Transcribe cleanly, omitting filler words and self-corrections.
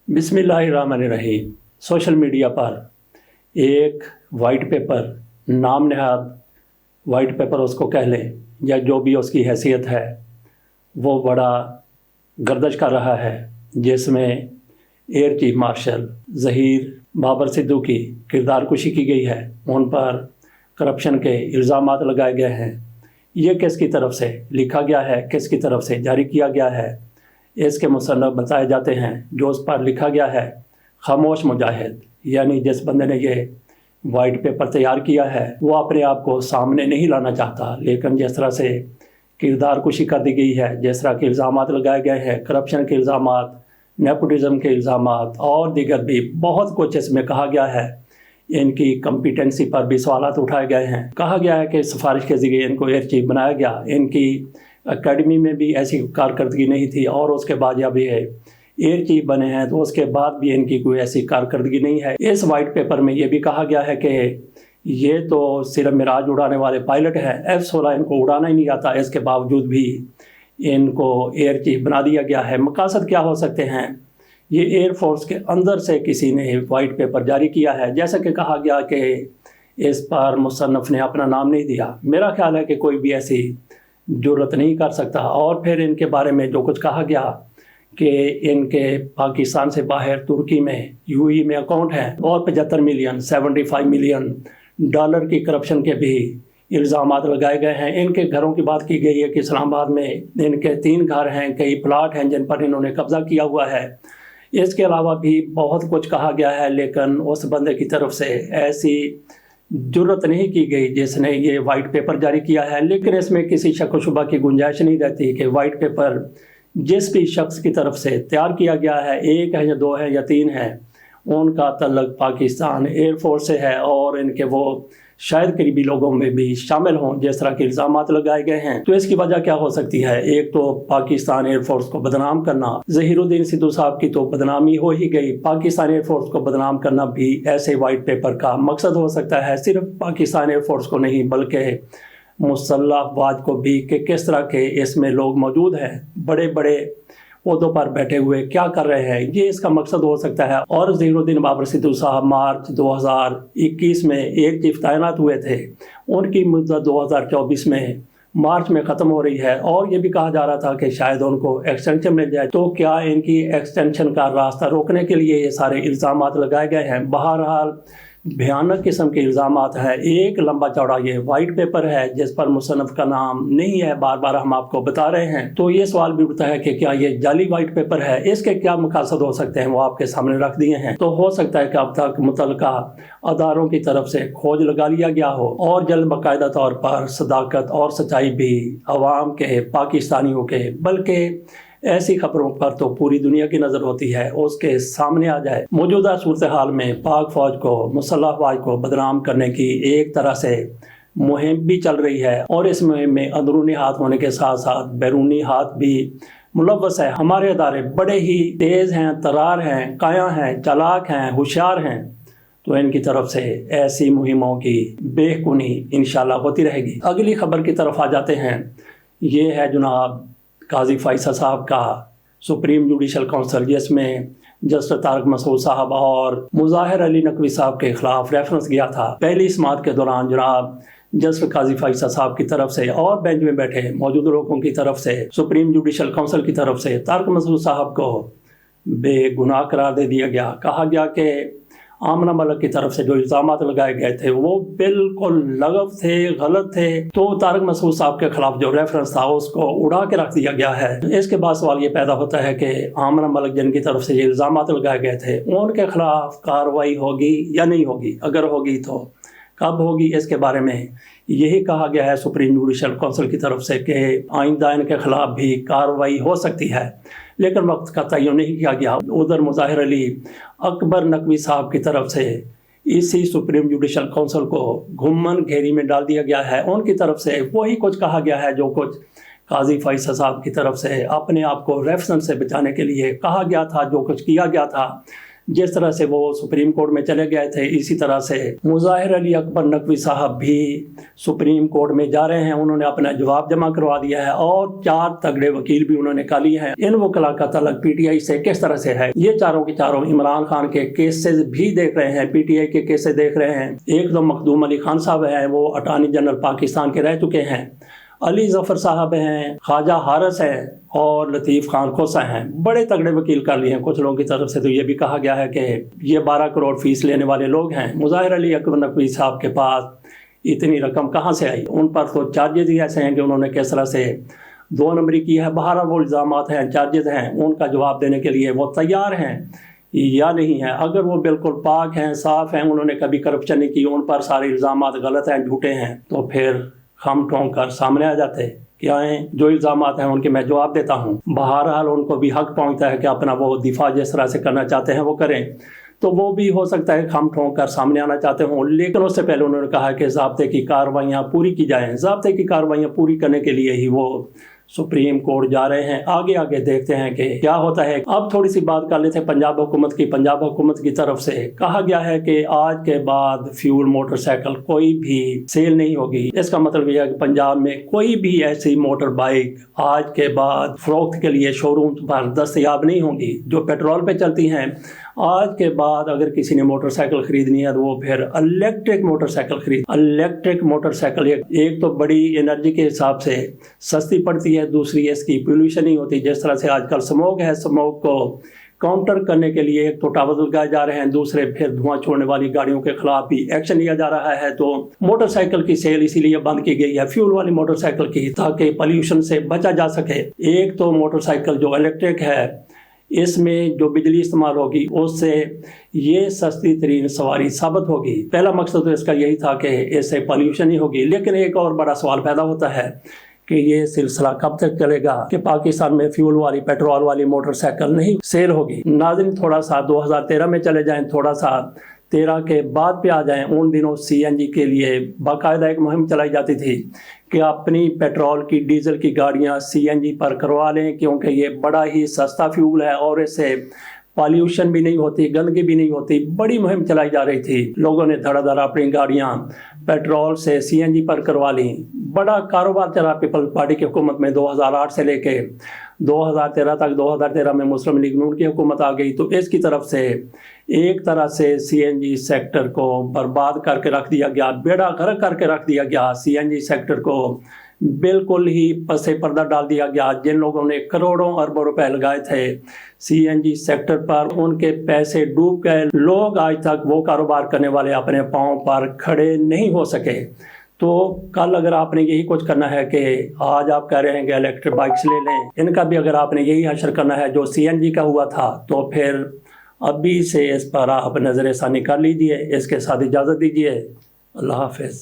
बिस्मिल्लाहिर्रहमानिर्रहीम। Social media पर एक वाइट पेपर, नाम नहाद वाइट पेपर उसको कह लें या जो भी उसकी हैसियत है, वो बड़ा गर्दिश कर रहा है, जिसमें air chief marshal Zaheer Babar Sidhu की किरदार कुशी की गई है। उन पर करप्शन के इल्ज़ामात लगाए गए हैं। ये किसकी तरफ से लिखा गया है, किसकी तरफ से जारी किया गया है, इसके मुसन्नफ़ बताए जाते हैं। जो उस पर लिखा गया है, खामोश मुजाहिद, यानी जिस बंदे ने ये वाइट पेपर तैयार किया है वो अपने आप को सामने नहीं लाना चाहता, लेकिन जिस तरह से किरदार कुशी कर दी गई है, जिस तरह के इल्ज़ामात लगाए गए हैं, करप्शन के इल्ज़ामात, नेपोटिज़म के इल्ज़ामात और दीगर भी बहुत कुछ इसमें कहा गया है। इनकी कम्पिटेंसी पर भी सवालात उठाए गए हैं। कहा गया है कि सिफारिश के ज़रिए इनको एयर चीफ बनाया गया। इनकी एकेडमी में भी ऐसी कारकर्दगी नहीं थी और उसके बाद जब ये एयर चीफ बने हैं तो उसके बाद भी इनकी कोई ऐसी कारकर्दगी नहीं है। इस वाइट पेपर में ये भी कहा गया है कि ये तो सिर्फ मिराज उड़ाने वाले पायलट हैं, F-16 इनको उड़ाना ही नहीं आता, इसके बावजूद भी इनको एयर चीफ बना दिया गया है। मकासद क्या हो सकते हैं? ये एयर फोर्स के अंदर से किसी ने वाइट पेपर जारी किया है। जैसा कि कहा गया कि इस पर मुसन्नफ़ ने अपना नाम नहीं दिया। मेरा ख्याल है कि कोई भी ऐसी जुर्रत नहीं कर सकता। और फिर इनके बारे में जो कुछ कहा गया कि इनके पाकिस्तान से बाहर तुर्की में, यूएई में अकाउंट हैं और 75 मिलियन, 75 मिलियन डॉलर की करप्शन के भी इल्ज़ामात लगाए गए हैं। इनके घरों की बात की गई है कि इस्लामाबाद में इनके 3 घर हैं, कई प्लाट हैं जिन पर इन्होंने कब्ज़ा किया हुआ है। इसके अलावा भी बहुत कुछ कहा गया है, लेकिन उस बंदे की तरफ से ऐसी जुर्रत नहीं की गई जिसने ये वाइट पेपर जारी किया है। लेकिन इसमें किसी शक व शुबा की गुंजाइश नहीं रहती कि वाइट पेपर जिस भी शख्स की तरफ से तैयार किया गया है, 1 है या 2 है या 3 है, उनका तल्लुक़ पाकिस्तान एयर फोर्स से है और इनके वो शायद करीबी लोगों में भी शामिल हों जिस तरह के इल्ज़ामात लगाए गए हैं। तो इसकी वजह क्या हो सकती है? एक तो पाकिस्तान एयर फोर्स को बदनाम करना। ज़हीरुद्दीन सिद्धू साहब की तो बदनामी हो ही गई। पाकिस्तान एयर फोर्स को बदनाम करना भी ऐसे वाइट पेपर का मकसद हो सकता है। सिर्फ पाकिस्तान एयर फोर्स को नहीं बल्कि मुसल्लह अफवाज को भी, कि किस तरह के इसमें लोग मौजूद हैं, बड़े बड़े ओहदों पर बैठे हुए क्या कर रहे हैं, ये इसका मकसद हो सकता है। और ज़हीरुद्दीन बाबर सिद्धू साहब मार्च 2021 में एयर चीफ तैनात हुए थे। उनकी मुद्दत 2024 में मार्च में ख़त्म हो रही है और ये भी कहा जा रहा था कि शायद उनको एक्सटेंशन मिल जाए। तो क्या इनकी एक्सटेंशन का रास्ता रोकने के लिए ये सारे इल्ज़ामात लगाए गए हैं? बहरहाल भयानक किस्म के इल्ज़ामात है। एक लंबा चौड़ा ये वाइट पेपर है जिस पर मुसन्नफ़ का नाम नहीं है, बार बार हम आपको बता रहे हैं। तो ये सवाल भी उठता है कि क्या ये जाली वाइट पेपर है? इसके क्या मकासद हो सकते हैं, वो आपके सामने रख दिए हैं। तो हो सकता है कि अब तक मुतल्लिका अदारों की तरफ से खोज लगा लिया गया हो और जल्द बाकायदा तौर पर सदाकत और सच्चाई भी अवाम के, पाकिस्तानियों के, बल्कि ऐसी खबरों पर तो पूरी दुनिया की नज़र होती है, उसके सामने आ जाए। मौजूदा सूरत हाल में पाक फौज को, मुसल्लह अफवाज को बदनाम करने की एक तरह से मुहिम भी चल रही है और इस मुहिम में अंदरूनी हाथ होने के साथ साथ बैरूनी हाथ भी मुलव्वस है। हमारे अदारे बड़े ही तेज़ हैं, तरार हैं, काया हैं, चालाक हैं, होशियार हैं। तो इनकी तरफ से ऐसी मुहिमों की बेखुनी इंशाल्लाह होती रहेगी। अगली खबर की तरफ आ जाते हैं। ये है जनाब काजी फैसल साहब का सुप्रीम जुडिशल काउंसिल, जिसमें जस्टिस तारक मसूद साहब और मुज़ाहिर अली नकवी साहब के खिलाफ रेफरेंस गया था। पहली समाअत के दौरान जनाब जस्टिस काजी फैसल साहब की तरफ से और बेंच में बैठे मौजूद लोगों की तरफ से, सुप्रीम जुडिशल काउंसिल की तरफ से तारक मसूद साहब को बेगुनाह करार दे दिया गया। कहा गया कि आमना मलिक की तरफ से जो इल्ज़ामात लगाए गए थे वो बिल्कुल लगव थे, गलत थे। तो तारक मसूद साहब के खिलाफ जो रेफरेंस था उसको उड़ा के रख दिया गया है। इसके बाद सवाल ये पैदा होता है कि आमना मलिक जिनकी तरफ से ये इल्ज़ामात लगाए गए थे उनके खिलाफ कार्रवाई होगी या नहीं होगी? अगर होगी तो कब होगी? इसके बारे में यही कहा गया है सुप्रीम जुडिशल काउंसिल की तरफ से कि आइंदा इनके खिलाफ भी कार्रवाई हो सकती है, लेकिन वक्त का तयन नहीं किया गया। उधर मुज़ाहिर अली अकबर नकवी साहब की तरफ से इसी सुप्रीम जुडिशल काउंसिल को घुम्मन घेरी में डाल दिया गया है। उनकी तरफ से वही कुछ कहा गया है जो कुछ काजी फैसल साहब की तरफ से अपने आप को रेफरेंस से बचाने के लिए कहा गया था, जो कुछ किया गया था। जिस तरह से वो सुप्रीम कोर्ट में चले गए थे, इसी तरह से मुज़ाहिर अली अकबर नकवी साहब भी सुप्रीम कोर्ट में जा रहे हैं। उन्होंने अपना जवाब जमा करवा दिया है और 4 तगड़े वकील भी उन्होंने का लिए हैं। इन वकला का तल्लुक पीटीआई से किस तरह से है, ये चारों के चारों इमरान खान के केसेस भी देख रहे हैं, पीटीआई के केसेस देख रहे हैं। एक तो मखदूम अली खान साहब हैं, वो अटॉर्नी जनरल पाकिस्तान के रह चुके हैं, अली जफर साहब हैं, ख्वाजा हारिस हैं और लतीफ़ खान खोसा हैं। बड़े तगड़े वकील कर लिए हैं। कुछ लोगों की तरफ से तो ये भी कहा गया है कि ये 12 करोड़ फीस लेने वाले लोग हैं। मुज़ाहिर अली अकबर नकवी साहब के पास इतनी रकम कहाँ से आई? उन पर तो चार्जेज ही ऐसे हैं कि उन्होंने किस तरह से 2 नंबरी की है। बहरहाल वो इल्ज़ामात हैं, चार्जेज हैं, उनका जवाब देने के लिए वो तैयार हैं या नहीं है। अगर वो बिल्कुल पाक हैं, साफ़ हैं, उन्होंने कभी करप्शन नहीं की, उन पर सारे इल्ज़ामात गलत हैं, झूठे हैं, तो फिर खम ठोंक कर सामने आ जाते क्या हैं। जो इल्ज़ामात हैं उनके मैं जवाब देता हूँ। बहरहाल उनको भी हक पहुँचता है कि अपना वो दिफा जिस तरह से करना चाहते हैं वो करें, तो वो भी हो सकता है खम ठोंक कर सामने आना चाहते हों। लेकिन उससे पहले उन्होंने कहा कि ज़ाब्ते की कार्रवाइयाँ पूरी की जाएँ। ज़ाब्ते की कार्रवाइयाँ पूरी करने के लिए ही वो सुप्रीम कोर्ट जा रहे हैं। आगे आगे देखते हैं कि क्या होता है। अब थोड़ी सी बात कर लेते हैं पंजाब हुकूमत की। पंजाब हुकूमत की तरफ से कहा गया है कि आज के बाद फ्यूल मोटरसाइकिल कोई भी सेल नहीं होगी। इसका मतलब यह है कि पंजाब में कोई भी ऐसी मोटर बाइक आज के बाद फरोख्त के लिए शोरूम पर दस्तयाब नहीं होंगी। जो पेट्रोल पे चलती हैं, आज के बाद अगर किसी ने मोटरसाइकिल खरीदनी है तो वो फिर इलेक्ट्रिक मोटरसाइकिल खरीद। इलेक्ट्रिक मोटरसाइकिल एक तो बड़ी एनर्जी के हिसाब से सस्ती पड़ती है, दूसरी इसकी पोल्यूशन नहीं होती। जिस तरह से आजकल स्मोक है, स्मोक को काउंटर करने के लिए एक तो टावर लगाए जा रहे हैं, दूसरे फिर धुआं छोड़ने वाली गाड़ियों के खिलाफ भी एक्शन लिया जा रहा है। तो मोटरसाइकिल की सेल इसीलिए बंद की गई है, फ्यूल वाली मोटरसाइकिल की, ताकि पोल्यूशन से बचा जा सके। एक तो मोटरसाइकिल जो इलेक्ट्रिक है, इसमें जो बिजली इस्तेमाल होगी उससे ये सस्ती तरीन सवारी साबित होगी। पहला मकसद तो इसका यही था कि इससे पॉल्यूशन ही होगी। लेकिन एक और बड़ा सवाल पैदा होता है कि ये सिलसिला कब तक चलेगा कि पाकिस्तान में फ्यूल वाली, पेट्रोल वाली मोटरसाइकिल नहीं सेल होगी। नाज़रीन, थोड़ा सा 2013 में चले जाएं, थोड़ा सा 13 के बाद पे आ जाएं। उन दिनों सीएनजी के लिए बाकायदा एक मुहिम चलाई जाती थी कि अपनी पेट्रोल की, डीजल की गाड़ियां सीएनजी पर करवा लें, क्योंकि ये बड़ा ही सस्ता फ्यूल है और इससे पॉल्यूशन भी नहीं होती, गंदगी भी नहीं होती। बड़ी मुहिम चलाई जा रही थी। लोगों ने धड़ाधड़ अपनी गाड़ियां पेट्रोल से सीएनजी पर करवा ली। बड़ा कारोबार चला पीपल्स पार्टी की हुकूमत में 2008 से लेके 2013 तक। 2013 में मुस्लिम लीग नून की हुकूमत आ गई, तो इसकी तरफ से एक तरह से सीएनजी सेक्टर को बर्बाद करके रख दिया गया, बेड़ा गर्क करके रख दिया गया। सीएनजी सेक्टर को बिल्कुल ही पसे पर्दा डाल दिया गया। जिन लोगों ने करोड़ों अरबों रुपए लगाए थे सीएनजी सेक्टर पर, उनके पैसे डूब गए। लोग आज तक वो कारोबार करने वाले अपने पांव पर खड़े नहीं हो सके। तो कल अगर आपने यही कुछ करना है कि आज आप कह रहे हैं कि इलेक्ट्रिक बाइक्स ले लें, इनका भी अगर आपने यही हशर करना है जो सीएनजी का हुआ था, तो फिर अभी से इस पर आप नज़र षानी कर लीजिए। इसके साथ इजाज़त दीजिए। अल्लाह हाफ़िज़।